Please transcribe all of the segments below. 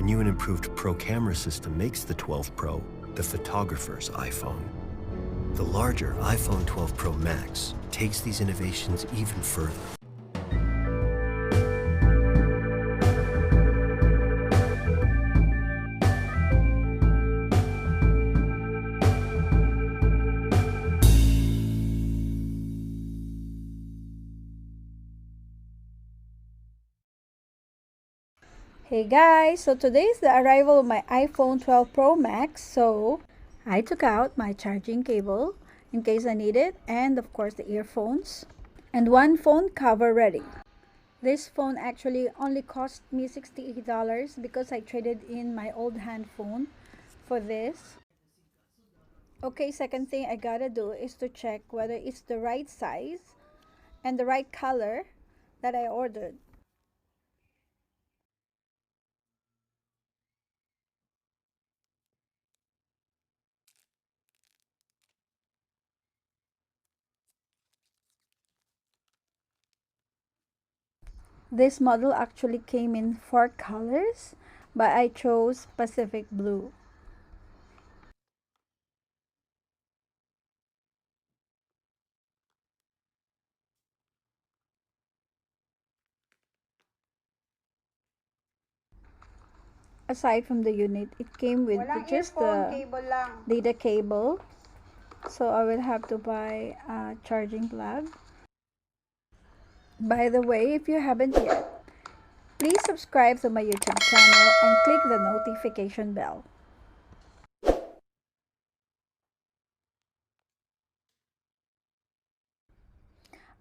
new and improved Pro camera system makes the 12 Pro the photographer's iPhone. The larger iPhone 12 Pro Max takes these innovations even further. Hey guys, so today is the arrival of my iPhone 12 Pro Max. So I took out my charging cable in case I need it, and of course the earphones, and one phone cover ready. This phone actually only cost me $68 because I traded in my old hand phone for this. Okay, second thing I gotta do is to check whether it's the right size and the right color that I ordered. This model actually came in 4 colors, but I chose Pacific Blue. Aside from the unit, it came with just the data cable. So I will have to buy a charging plug. By the way, if you haven't yet, please subscribe to my YouTube channel and click the notification bell.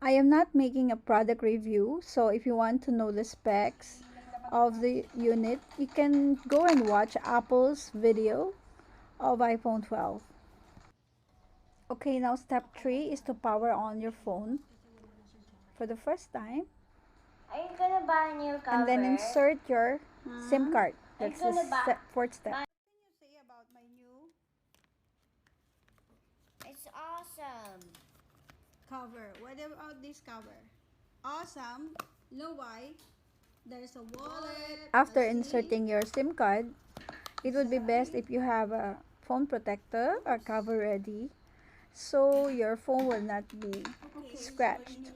I am not making a product review, so if you want to know the specs of the unit, you can go and watch Apple's video of iPhone 12. Okay, now step 3 is to power on your phone for the first time. Are you gonna buy a new cover? And then insert your SIM card. That's the fourth step. What can you say about my new? It's awesome. Cover. What about this cover? Awesome. You know why? There's a wallet. After inserting your SIM card, it would be best if you have a phone protector or cover ready, so your phone will not be scratched.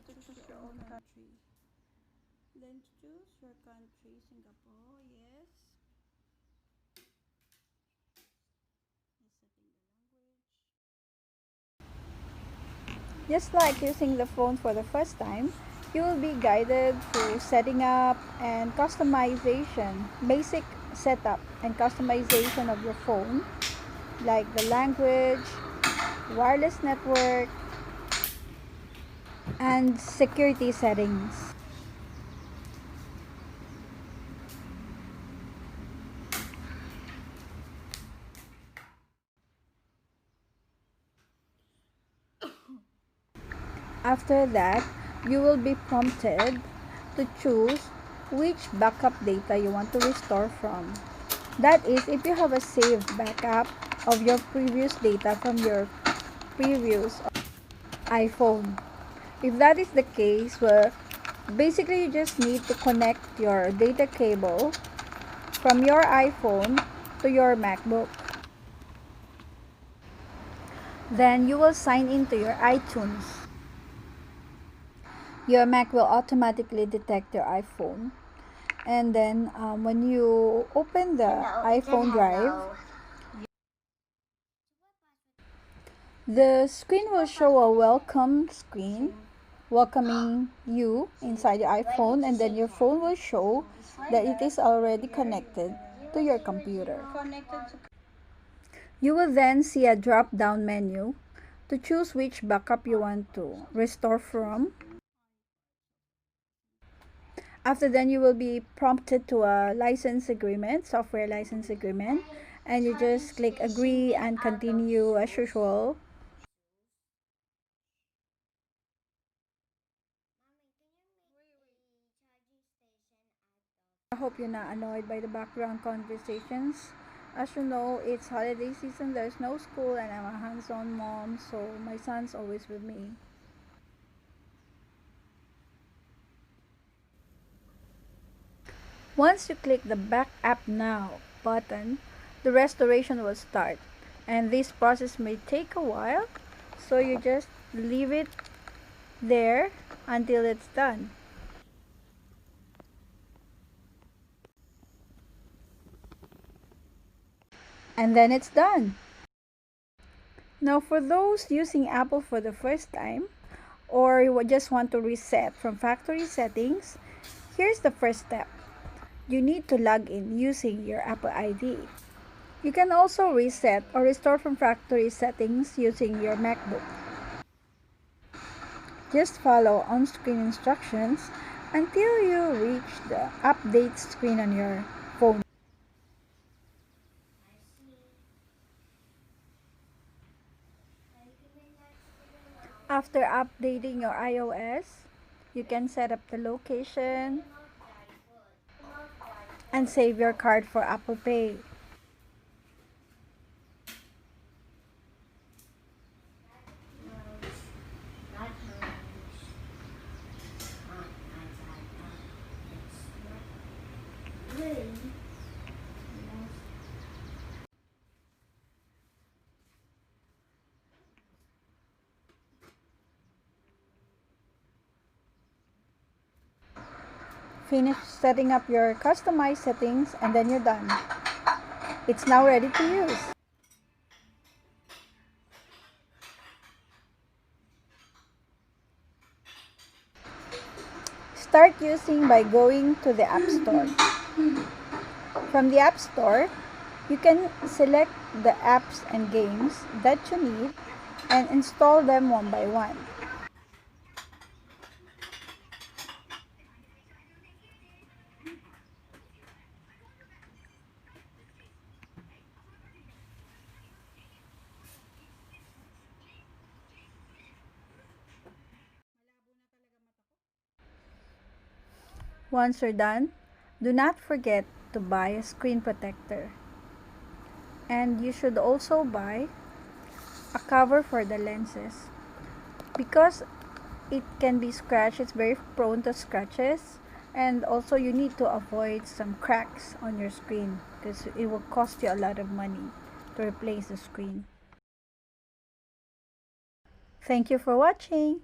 Then choose your country, Singapore, yes. Just like using the phone for the first time, you will be guided through setting up and customization, basic setup and customization of your phone, like the language, wireless network, and security settings. After that, you will be prompted to choose which backup data you want to restore from. That is, if you have a saved backup of your previous data from your previous iPhone. If that is the case, well, basically you just need to connect your data cable from your iPhone to your MacBook. Then you will sign into your iTunes. Your Mac will automatically detect your iPhone, and then when you open the iPhone drive, the screen will show a welcome screen welcoming you inside your iPhone, and then your phone will show that it is already connected to your computer. You will then see a drop down menu to choose which backup you want to restore from. After then, you will be prompted to a license agreement, software license agreement, and you just click agree and continue as usual. I hope you're not annoyed by the background conversations. As you know, it's holiday season, there's no school, and I'm a hands-on mom, so my son's always with me. Once you click the Back App Now button, the restoration will start. And this process may take a while, so you just leave it there until it's done. And then it's done. Now for those using Apple for the first time, or you just want to reset from factory settings, here's the first step. You need to log in using your Apple ID. You can also reset or restore from factory settings using your MacBook. Just follow on-screen instructions until you reach the update screen on your phone. After updating your iOS, you can set up the location and save your card for Apple Pay. Finish setting up your customized settings and then you're done. It's now ready to use. Start using by going to the App Store. From the App Store, you can select the apps and games that you need and install them one by one. Once you're done, do not forget to buy a screen protector. And you should also buy a cover for the lenses because it can be scratched. It's very prone to scratches, and also you need to avoid some cracks on your screen because it will cost you a lot of money to replace the screen. Thank you for watching.